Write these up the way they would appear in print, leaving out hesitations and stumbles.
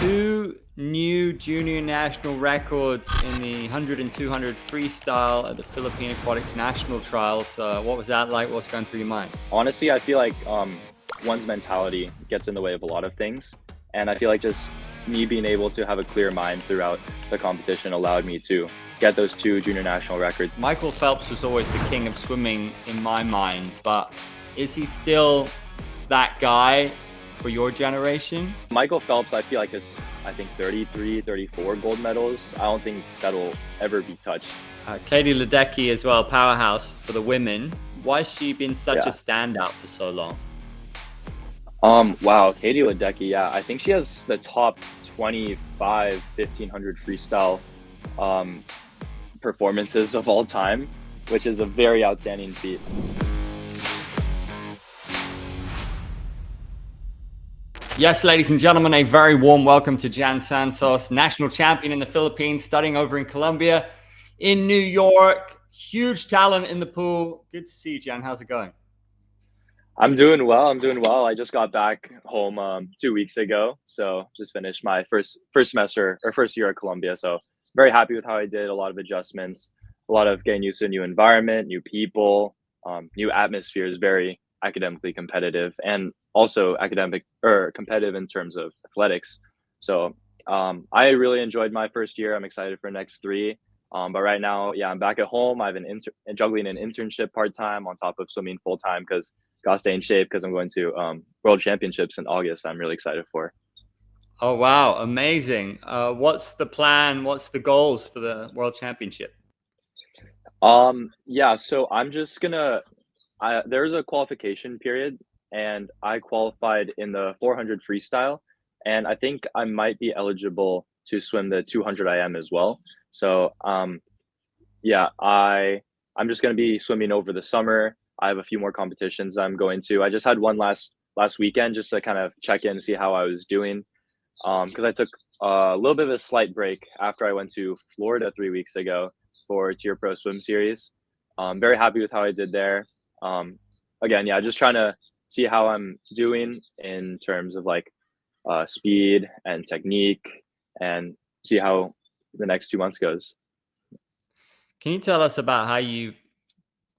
Two new junior national records in the 100 and 200 freestyle at the Philippine Aquatics National Trials. What was that like? What's going through your mind? Honestly, I feel like one's mentality gets in the way of a lot of things. And I feel like just me being able to have a clear mind throughout the competition allowed me to get those two junior national records. Michael Phelps was always the king of swimming in my mind, but is he still that guy for your generation? Michael Phelps, I feel like I think 33, 34 gold medals. I don't think that'll ever be touched. Katie Ledecky as well, powerhouse for the women. Why has she been such a Yeah. standout for so long? Wow, Katie Ledecky, yeah. I think she has the top 25 1500 freestyle um, performances of all time, which is a very outstanding feat. Yes, ladies and gentlemen, a very warm welcome to Gian Santos, national champion in the Philippines, studying over in Colombia, in New York. Huge talent in the pool. Good to see you, Gian. How's it going? I'm doing well. I'm doing well. I just got back home 2 weeks ago, so just finished my first semester or first year at Columbia. So very happy with how I did. A lot of adjustments, a lot of getting used to a new environment, new people, new atmosphere. Is very academically competitive and also academic or competitive in terms of athletics. So I really enjoyed my first year. I'm excited for the next three. But right now, yeah, I'm back at home. I've been juggling an internship part time on top of swimming full time because gotta stay in shape because I'm going to World Championships in August. I'm really excited for. Oh, wow. Amazing. What's the plan? What's the goals for the World Championship? Yeah, so I'm just gonna. There's a qualification period, and I qualified in the 400 freestyle, and I think I might be eligible to swim the 200 IM as well. So yeah, I'm just gonna be swimming over the summer. I have a few more competitions I'm going to. I just had one last weekend just to kind of check in and see how I was doing. Because I took a little bit of a slight break after I went to Florida 3 weeks ago for Tier Pro Swim Series. Very happy with how I did there. Um, Again, yeah, just trying to see how I'm doing in terms of like speed and technique, and see how the next 2 months goes. Can you tell us about how you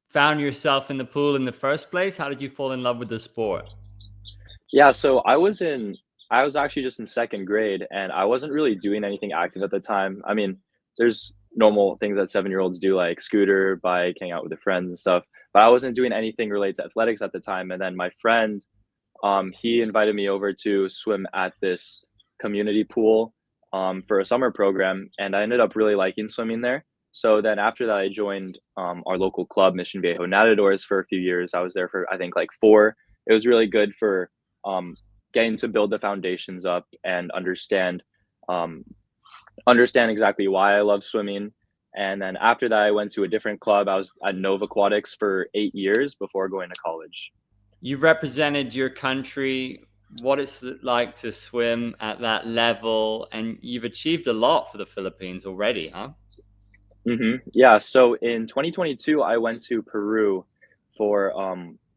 found yourself in the pool in the first place? How did you fall in love with the sport? Yeah, so I was actually just in second grade, and I wasn't really doing anything active at the time. I mean, there's normal things that 7-year-olds do, like scooter, bike, hang out with their friends and stuff. But I wasn't doing anything related to athletics at the time. And then my friend, he invited me over to swim at this community pool for a summer program, and I ended up really liking swimming there. So then after that, I joined our local club, Mission Viejo Nadadores, for a few years. I was there for I think like four. It was really good for um, getting to build the foundations up and um, understand exactly why I love swimming. And then after that, I went to a different club. I was at Nova Aquatics for 8 years before going to college. You've represented your country. What it's like to swim at that level, and you've achieved a lot for the Philippines already, huh? Yeah. So in 2022, I went to Peru for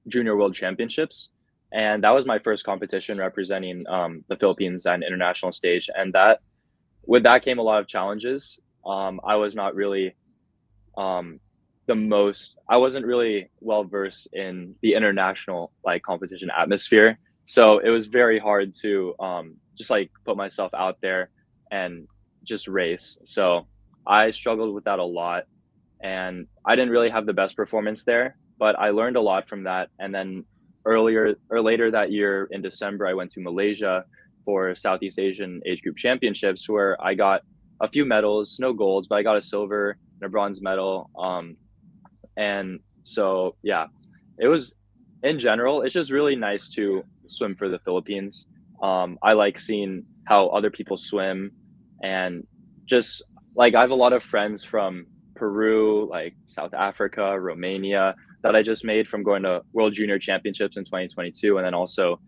Junior World Championships, and that was my first competition representing the Philippines at an international stage. And that with that came a lot of challenges. I was not really um, I wasn't really well versed in the international like competition atmosphere. So it was very hard to just like put myself out there and just race. So I struggled with that a lot, and I didn't really have the best performance there, but I learned a lot from that. And then earlier or later that year in December, I went to Malaysia for Southeast Asian age group championships where I got a few medals, no golds, but I got a silver and a bronze medal. And so, yeah, it was in general, it's just really nice to swim for the Philippines. I like seeing how other people swim, and just like I have a lot of friends from Peru, like South Africa, Romania, that I just made from going to World Junior Championships in 2022, and then also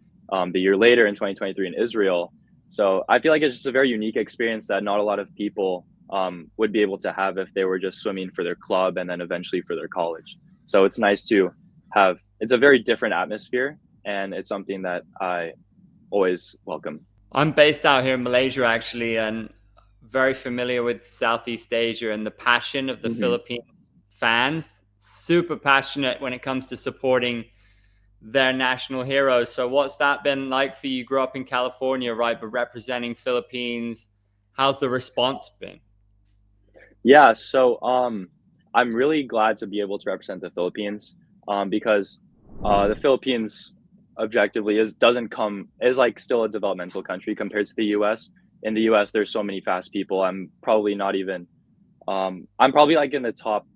the year later in 2023 in Israel. So I feel like it's just a very unique experience that not a lot of people would be able to have if they were just swimming for their club and then eventually for their college. So it's nice to it's a very different atmosphere, and it's something that I always welcome. I'm based out here in Malaysia, actually, and very familiar with Southeast Asia and the passion of the Hmm. Philippines fans. Super passionate when it comes to supporting their national heroes. So, what's that been like for you? You grew up in California, right? But representing Philippines, how's the response been? Yeah, so I'm really glad to be able to represent the Philippines because the Philippines objectively is doesn't come is like still a developmental country compared to the U.S. In the U.S., there's so many fast people. I'm probably not even I'm probably like in the top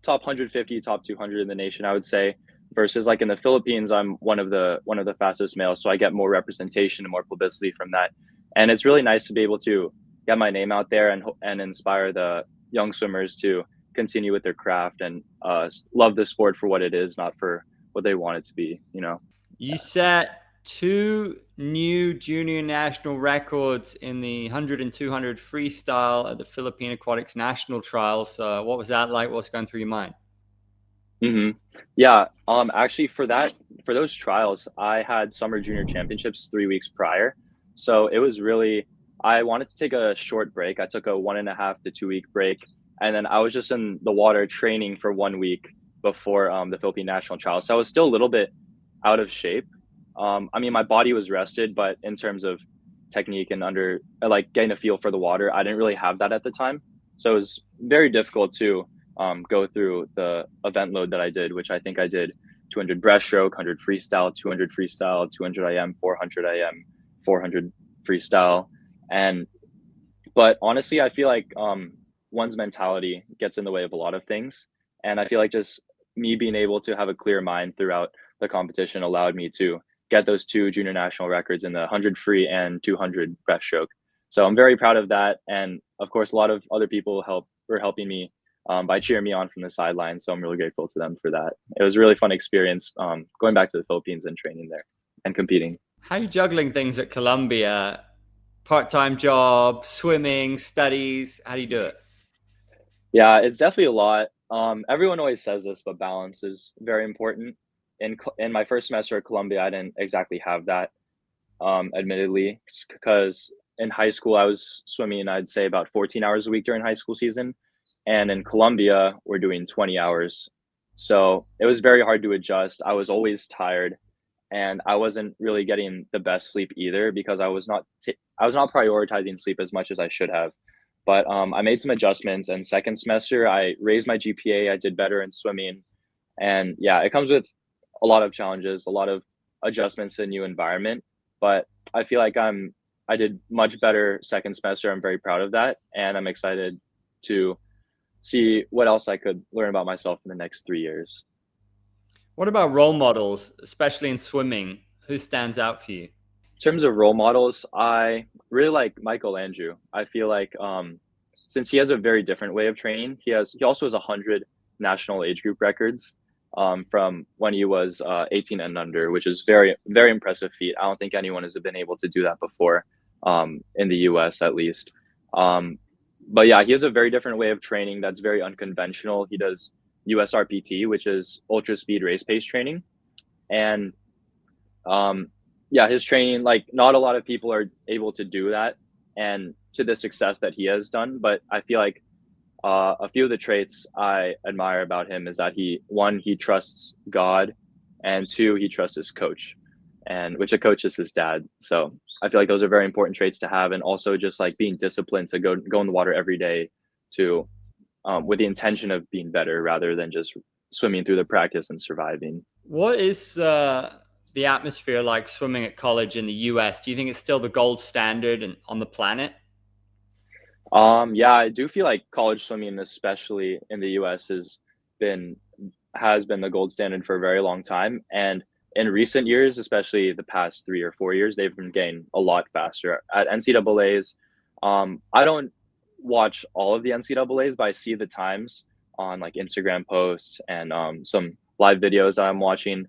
150, top 200 in the nation, I would say. Versus like in the Philippines, I'm one of the fastest males, so I get more representation and more publicity from that. And it's really nice to be able to get my name out there and inspire the young swimmers to continue with their craft and love the sport for what it is, not for what they want it to be. You know. You set two new junior national records in the 100 and 200 freestyle at the Philippine Aquatics National Trials. What was that like? What's going through your mind? Hmm. Yeah. Actually, for those trials, I had summer junior championships 3 weeks prior, so it was really I wanted to take a short break. I took a 1.5 to 2 week break, and then I was just in the water training for 1 week before the Philippine national trials. So I was still a little bit out of shape. I mean, my body was rested, but in terms of technique and under like getting a feel for the water, I didn't really have that at the time. So it was very difficult to go through the event load that I did, which I think I did 200 breaststroke, 100 freestyle, 200 freestyle, 200 IM, 400 IM, 400 freestyle. And, but honestly, I feel like one's mentality gets in the way of a lot of things. And I feel like just me being able to have a clear mind throughout the competition allowed me to get those two junior national records in the 100 free and 200 breaststroke. So I'm very proud of that. And of course, a lot of other people were helping me by cheering me on from the sidelines. So I'm really grateful to them for that. It was a really fun experience going back to the Philippines and training there and competing. How are you juggling things at Columbia? Part-time job, swimming, studies. How do you do it? Yeah, it's definitely a lot. Everyone always says this, but balance is very important. In my first semester at Columbia, I didn't exactly have that, admittedly, because in high school I was swimming, I'd say about 14 hours a week during high school season, and in Columbia we're doing 20 hours. So it was very hard to adjust. I was always tired, and I wasn't really getting the best sleep either because I was not prioritizing sleep as much as I should have. But I made some adjustments, and second semester I raised my GPA. I did better in swimming, and yeah, it comes with a lot of challenges, a lot of adjustments to a new environment. But I feel like I did much better second semester. I'm very proud of that, and I'm excited to see what else I could learn about myself in the next 3 years. What about role models, especially in swimming? Who stands out for you? In terms of role models, I really like Michael Andrew. I feel like since he has a very different way of training, he also has 100 national age group records from when he was 18 and under, which is very impressive feat. I don't think anyone has been able to do that before in the U.S. at least. Um, but yeah, he has a very different way of training that's very unconventional. He does USRPT, which is ultra speed race pace training, and um, yeah, his training, like not a lot of people are able to do that and to the success that he has done. But I feel like a few of the traits I admire about him is that he trusts God, and two, he trusts his coach, and which a coach is his dad. So I feel like those are very important traits to have, and also just like being disciplined to go in the water every day to with the intention of being better rather than just swimming through the practice and surviving. What is the atmosphere like swimming at college in the US? Do you think it's still the gold standard on the planet? Yeah, I do feel like college swimming, especially in the US, been has been the gold standard for a very long time. And in recent years, especially the past 3 or 4 years, they've been getting a lot faster. At NCAA's, I don't watch all of the NCAA's, but I see the times on like Instagram posts and some live videos that I'm watching.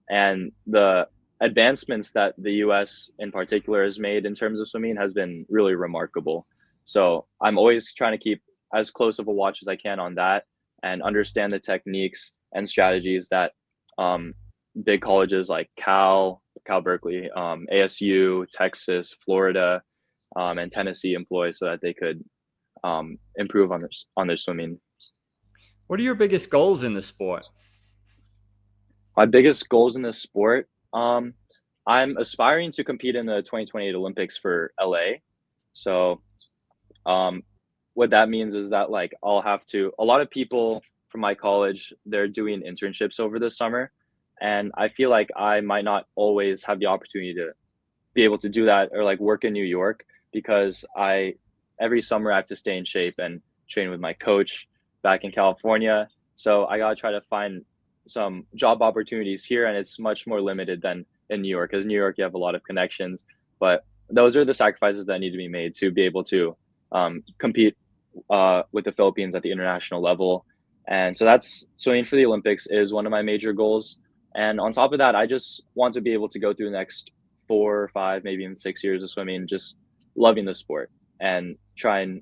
And the advancements that the US in particular has made in terms of swimming has been really remarkable. So I'm always trying to keep as close of a watch as I can on that and understand the techniques and strategies that big colleges like Cal Berkeley, ASU, Texas, Florida, and Tennessee employ so that they could improve on their swimming. What are your biggest goals in the sport? My biggest goals in this sport, I'm aspiring to compete in the 2028 Olympics for LA. So, um, what that means is that like I'll have to. A lot of people from my college, they're doing internships over the summer, and I feel like I might not always have the opportunity to be able to do that or like work in New York because I every summer I have to stay in shape and train with my coach back in California. So I gotta try to find some job opportunities here, and it's much more limited than in New York. Because New York, you have a lot of connections, but those are the sacrifices that need to be made to be able to compete with the Philippines at the international level. And so that's swimming for the Olympics is one of my major goals. And on top of that, I just want to be able to go through the next 4 or 5, maybe even 6 years of swimming, just loving the sport and trying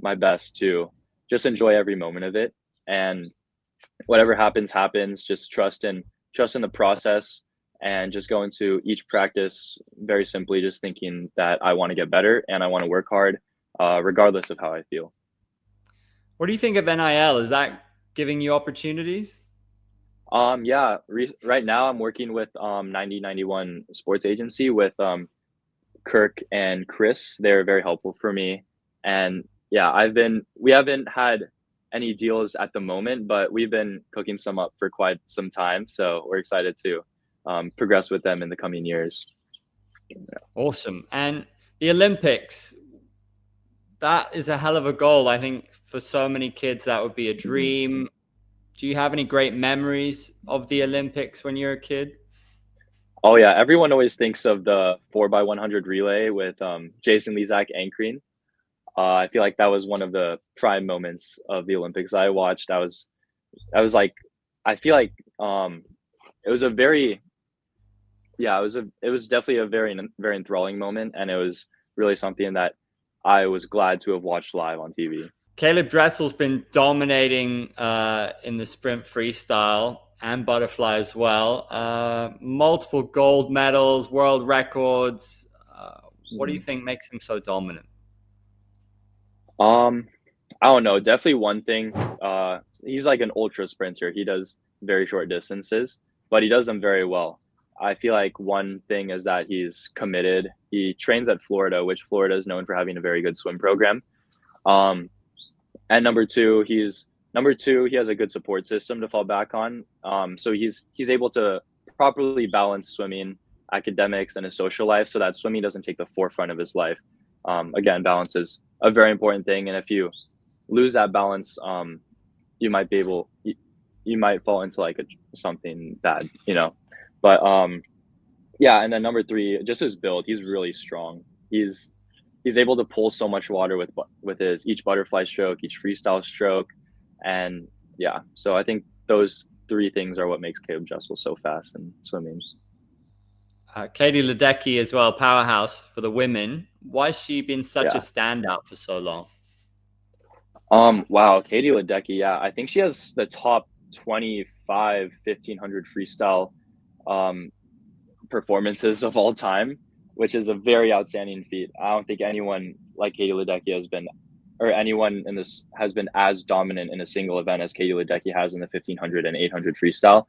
my best to just enjoy every moment of it. And whatever happens, happens. Just trust in the process and just go into each practice very simply, just thinking that I want to get better and I want to work hard, regardless of how I feel. What do you think of NIL? Is that giving you opportunities? Yeah, right now I'm working with 9091 Sports Agency with Kirk and Chris. They're very helpful for me. And yeah, we haven't had any deals at the moment, but we've been cooking some up for quite some time. So we're excited to progress with them in the coming years. Awesome. And the Olympics, that is a hell of a goal. I think for so many kids, that would be a dream. Do you have any great memories of the Olympics when you're a kid? Oh yeah, everyone always thinks of the 4x100 relay with Jason Lezak anchoring. I feel like that was one of the prime moments of the Olympics I watched. I was like, I feel like it was a very yeah, it was definitely a very enthralling moment, and it was really something that I was glad to have watched live on TV. Caleb Dressel's been dominating in the sprint freestyle and butterfly as well. Multiple gold medals, world records. What do you Mhm. think makes him so dominant? Um, I don't know. Definitely one thing. He's like an ultra sprinter. He does very short distances, but he does them very well. I feel like one thing is that he's committed. He trains at Florida, which Florida is known for having a very good swim program. Um, and number two. He has a good support system to fall back on. So he's able to properly balance swimming, academics, and his social life, so that swimming doesn't take the forefront of his life. Again, balance is a very important thing, and if you lose that balance, you might be able you might fall into like something bad, you know. But yeah, and then number three, just his build. He's really strong. He's he's able to pull so much water with his each butterfly stroke, each freestyle stroke, and yeah. So I think those three things are what makes Caleb Dressel so fast in swimming. Katie Ledecky as well, powerhouse for the women. Why has she been such a Yeah. standout for so long? Wow, Katie Ledecky. Yeah, I think she has the top 25 1500 freestyle um performances of all time, which is a very outstanding feat. I don't think anyone like Katie Ledecky has been, or anyone in this has been as dominant in a single event as Katie Ledecky has in the 1500 and 800 freestyle.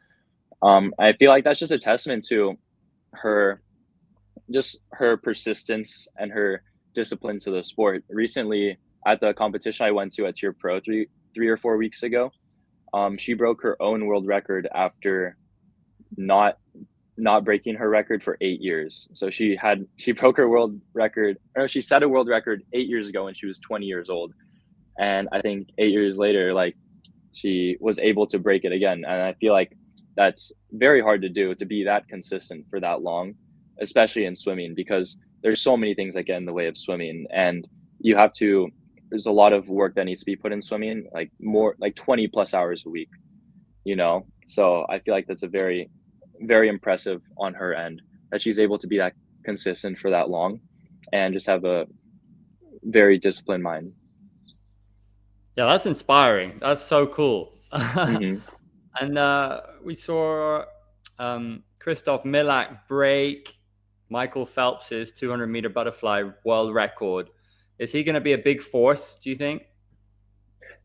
I feel like that's just a testament to her, just her persistence and her discipline to the sport. Recently, at the competition I went to at Tier Pro 3 or 4 weeks ago, she broke her own world record after not not breaking her record for 8 years. So she broke her world record, or she set a world record 8 years ago when she was 20 years old. And I think 8 years later, like she was able to break it again. And I feel like that's very hard to do, to be that consistent for that long, especially in swimming, because there's so many things that get in the way of swimming. And you have to, there's a lot of work that needs to be put in swimming, like more like 20 plus hours a week, you know? So I feel like that's a very impressive on her end that she's able to be that consistent for that long and just have a very disciplined mind. Yeah, that's inspiring. That's so cool. Hmm. And we saw Christoph Milak break Michael Phelps's 200-meter butterfly world record. Is he going to be a big force, do you think?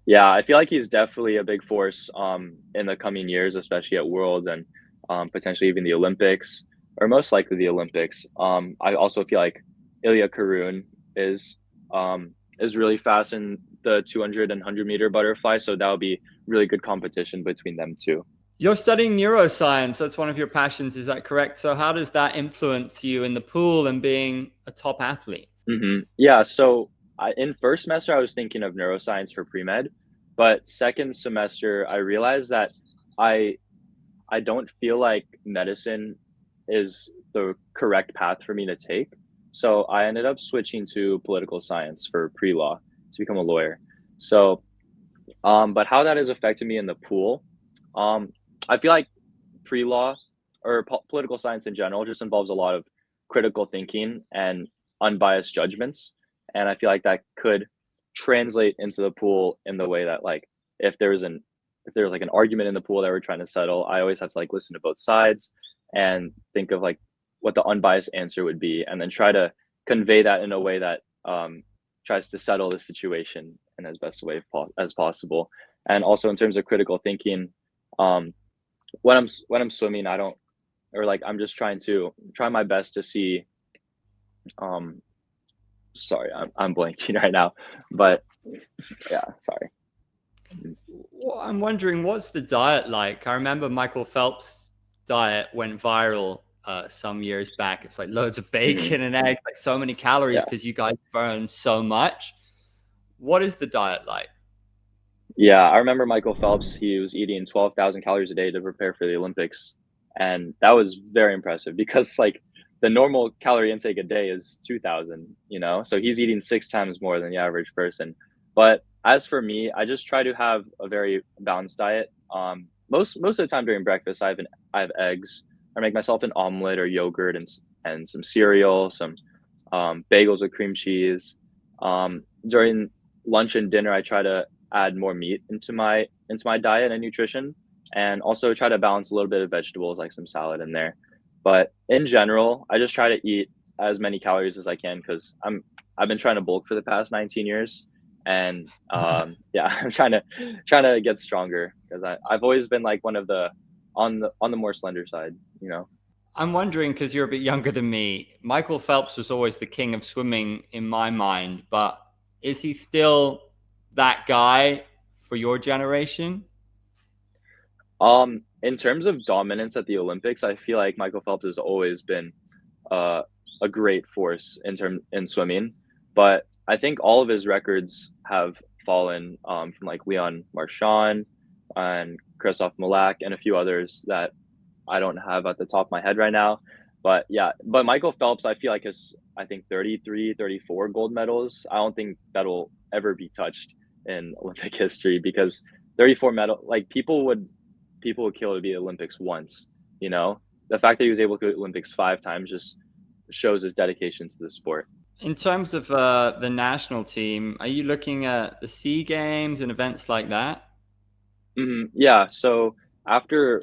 Yeah, I feel like he's definitely a big force in the coming years, especially at Worlds and potentially even the Olympics, or most likely the Olympics. I also feel like Ilya Karun is is really fast in the 200 and 100-meter butterfly, so that would be really good competition between them two. You're studying neuroscience. That's one of your passions. Is that correct? So how does that influence you in the pool and being a top athlete? Yeah, so in first semester I was thinking of neuroscience for pre-med, but second semester I realized that I I don't feel like medicine is the correct path for me to take. So I ended up switching to political science for pre-law to become a lawyer. So, but how that has affected me in the pool, um, I feel like pre-law or political science in general just involves a lot of critical thinking and unbiased judgments, and I feel like that could translate into the pool in the way that like if there's an if there's like an argument in the pool that we're trying to settle, I always have to like listen to both sides and think of like what the unbiased answer would be, and then try to convey that in a way that tries to settle the situation in as best a way as possible. And also in terms of critical thinking, um, when I'm swimming, I don't or like I'm just try my best to see. Um, sorry, I'm blanking right now, but yeah, sorry. Well, I'm wondering, what's the diet like? I remember Michael Phelps' diet went viral some years back. It's like loads of Mhm. bacon and eggs, like so many calories Yeah, because you guys burn so much. What is the diet like? yeah. I remember Michael Phelps. He was eating 12,000 calories a day to prepare for the Olympics, and that was very impressive because like the normal calorie intake a day is 2,000. So he's eating six times more than the average person. But as for me, I just try to have a very balanced diet. Most of the time during breakfast, I have eggs. I make myself an omelet or yogurt and some cereal, some bagels with cream cheese. During lunch and dinner, I try to add more meat into my diet and nutrition, and also try to balance a little bit of vegetables like some salad in there. But in general, I just try to eat as many calories as I can because I've been trying to bulk for the past 19 years, and yeah, I'm trying to get stronger because I've always been like one of the on the more slender side, you know. I'm wondering because you're a bit younger than me. Michael Phelps was always the king of swimming in my mind, but is he still that guy for your generation? In terms of dominance at the Olympics, I feel like Michael Phelps has always been uh, a great force in swimming, but I think all of his records have fallen from like Leon Marchand and Christoph Malak and a few others that I don't have at the top of my head right now. But yeah, but Michael Phelps, I feel like has I think 33, 34 gold medals. I don't think that'll ever be touched in Olympic history because 34 medal like people would kill to be Olympics once, you know? The fact that he was able to go to Olympics five times just shows his dedication to the sport. In terms of the national team, are you looking at the Sea Games and events like that? Yeah, so after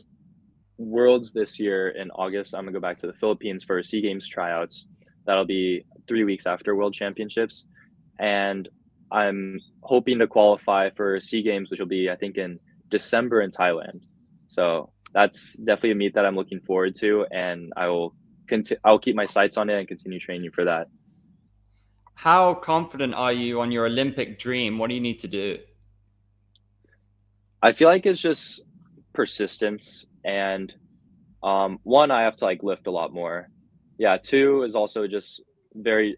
Worlds this year in August, I'm gonna go back to the Philippines for Sea Games tryouts. That'll be 3 weeks after World Championships, and I'm hoping to qualify for Sea Games, which will be I think in December in Thailand. So that's definitely a meet that I'm looking forward to, and I'll keep my sights on it and continue training for that. How confident are you on your Olympic dream? What do you need to do? I feel like it's just persistence and one I have to like lift a lot more. Yeah, two is also just very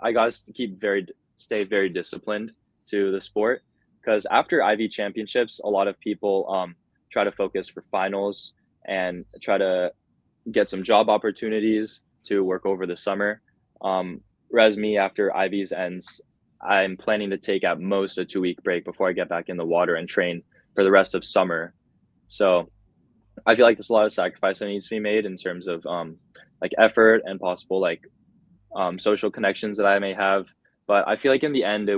I got to keep very stay very disciplined to the sport because after Ivy championships, a lot of people try to focus for finals and try to get some job opportunities to work over the summer. Whereas me, after Ivy's ends, I'm planning to take at most a 2 week break before I get back in the water and train for the rest of summer. So I feel like there's a lot of sacrifice that needs to be made in terms of like effort and possible like social connections that I may have. But I feel like in the end, it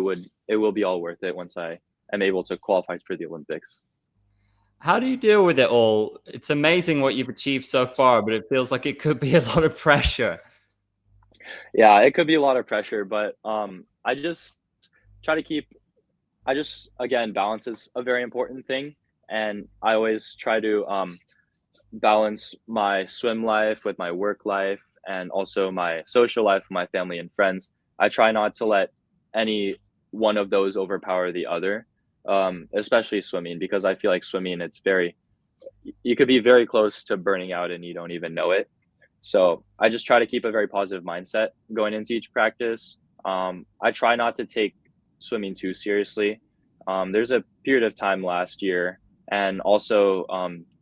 will be all worth it once I am able to qualify for the Olympics. How do you deal with it all? It's amazing what you've achieved so far, but it feels like it could be a lot of pressure. Yeah, it could be a lot of pressure, but I just try to keep. I just again balance is a very important thing, and I always try to balance my swim life with my work life and also my social life with my family and friends. I try not to let any one of those overpower the other, especially swimming, because I feel like swimming, it's very, you could be very close to burning out and you don't even know it. So I just try to keep a very positive mindset going into each practice. I try not to take swimming too seriously. There's a period of time last year and also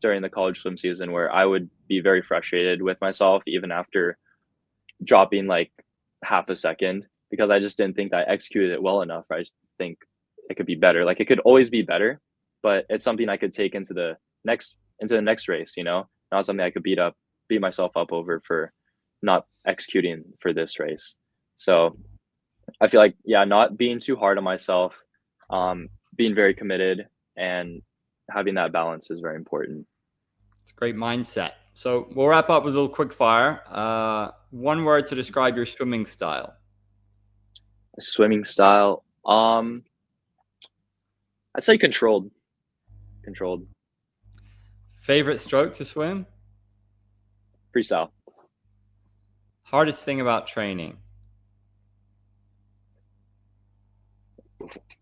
during the college swim season where I would be very frustrated with myself even after dropping like half a second because I just didn't think I executed it well enough. I just think it could be better. Like it could always be better, but it's something I could take into the next race, you know, not something I could beat myself up over for not executing for this race. So I feel like, yeah, not being too hard on myself, being very committed and having that balance is very important. It's a great mindset. So we'll wrap up with a little quick fire. One word to describe your swimming style. Swimming style, I'd say controlled. Controlled. Favorite stroke to swim? Freestyle. Hardest thing about training?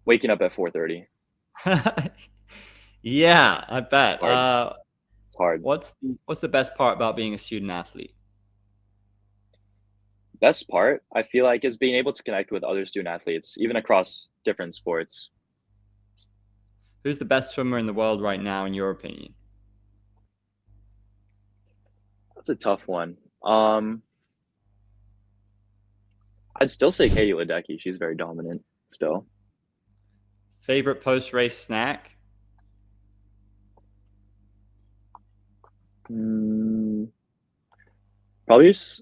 Waking up at 4:30. Yeah, I bet. It's hard. What's the best part about being a student athlete? Best part, I feel like, is being able to connect with other student athletes, even across different sports. Who's the best swimmer in the world right now, in your opinion? That's a tough one. I'd still say Katie Ledecky. She's very dominant still. Favorite post-race snack? Probably just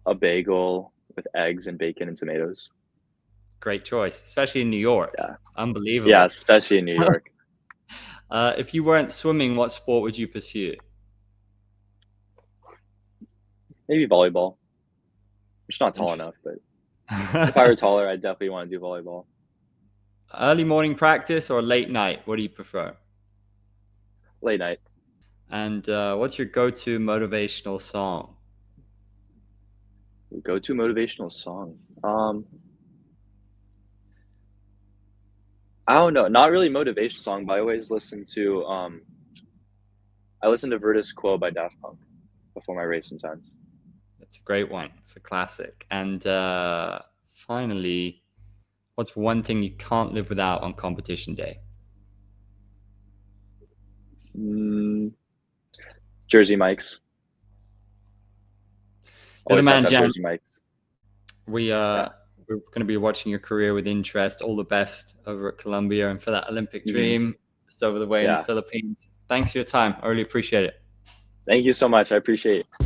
a bagel with eggs and bacon and tomatoes. Great choice, especially in New York. Yeah. Unbelievable. Yeah, especially in New York. If you weren't swimming, what sport would you pursue? Maybe volleyball. I'm just not tall enough, but if I were taller, I'd definitely want to do volleyball. Early morning practice or late night? What do you prefer? Late night. And what's your go-to motivational song? Go-to motivational song. I don't know. Not really motivational song, but I always listen to Virtus Quo by Daft Punk before my race sometimes. That's a great one. It's a classic. And finally, what's one thing you can't live without on competition day? Jersey Mike's. You're the man, Jan. Jersey Mike's. We're going to be watching your career with interest. All the best over at Colombia and for that Olympic dream just over the way in the Philippines. Thanks for your time. I really appreciate it. Thank you so much. I appreciate it.